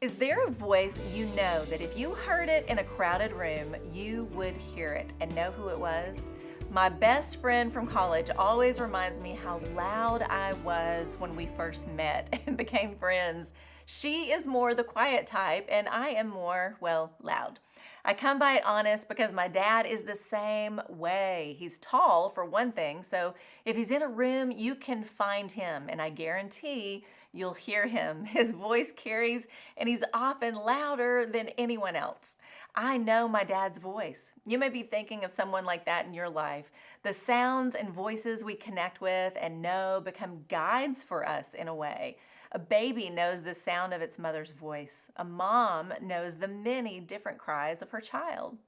Is there a voice you know that if you heard it in a crowded room, you would hear it and know who it was? My best friend from college always reminds me how loud I was when we first met and became friends. She is more the quiet type, and I am more, well, loud. I come by it honest because my dad is the same way. He's tall, for one thing, so if he's in a room, you can find him, and I guarantee you'll hear him. His voice carries, and he's often louder than anyone else. I know my dad's voice. You may be thinking of someone like that in your life. The sounds and voices we connect with and know become guides for us in a way. A baby knows the sound of its mother's voice. A mom knows the many different cries of her child.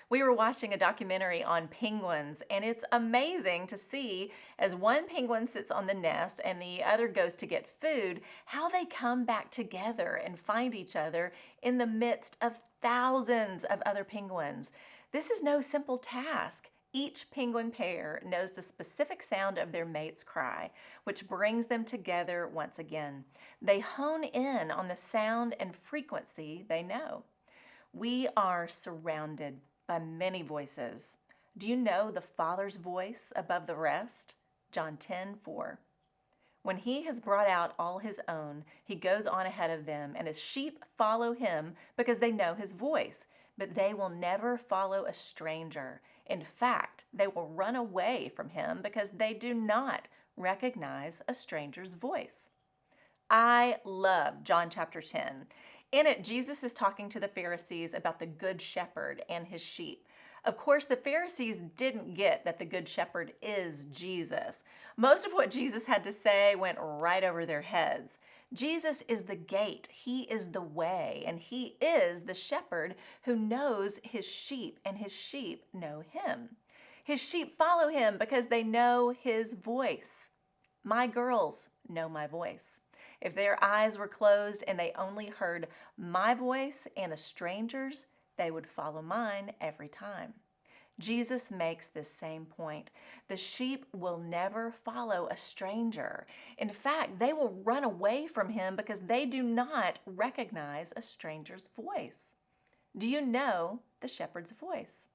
We were watching a documentary on penguins, and it's amazing to see as one penguin sits on the nest and the other goes to get food, how they come back together and find each other in the midst of thousands of other penguins. This is no simple task. Each penguin pair knows the specific sound of their mate's cry, which brings them together once again. They hone in on the sound and frequency they know. We are surrounded by many voices. Do you know the Father's voice above the rest? John 10:4. When he has brought out all his own, he goes on ahead of them, and his sheep follow him because they know his voice. But they will never follow a stranger. In fact, they will run away from him because they do not recognize a stranger's voice. I love John chapter 10. In it, Jesus is talking to the Pharisees about the Good Shepherd and his sheep. Of course, the Pharisees didn't get that the Good Shepherd is Jesus. Most of what Jesus had to say went right over their heads. Jesus is the gate, he is the way, and he is the shepherd who knows his sheep, and his sheep know him. His sheep follow him because they know his voice. My girls know my voice. If their eyes were closed and they only heard my voice and a stranger's, they would follow mine every time. Jesus makes this same point. The sheep will never follow a stranger. In fact, they will run away from him because they do not recognize a stranger's voice. Do you know the shepherd's voice?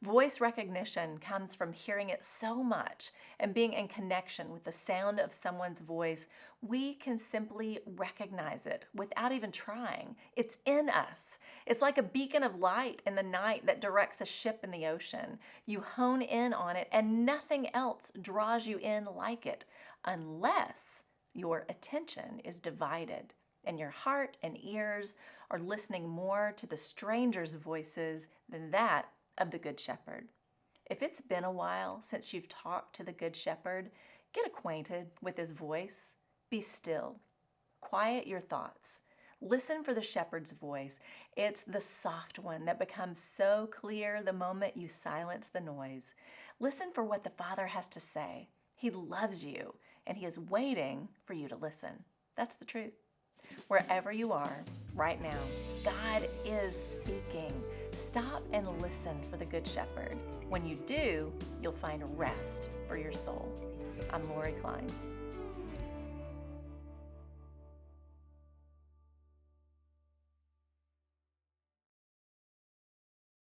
Voice recognition comes from hearing it so much and being in connection with the sound of someone's voice. We can simply recognize it without even trying. It's in us. It's like a beacon of light in the night that directs a ship in the ocean. You hone in on it and nothing else draws you in like it unless your attention is divided and your heart and ears are listening more to the stranger's voices than that of the Good Shepherd. If it's been a while since you've talked to the Good Shepherd, get acquainted with his voice. Be still. Quiet your thoughts. Listen for the shepherd's voice. It's the soft one that becomes so clear the moment you silence the noise. Listen for what the Father has to say. He loves you, and he is waiting for you to listen. That's the truth. Wherever you are right now, God is speaking. Stop and listen for the Good Shepherd. When you do, you'll find rest for your soul. I'm Lori Klein.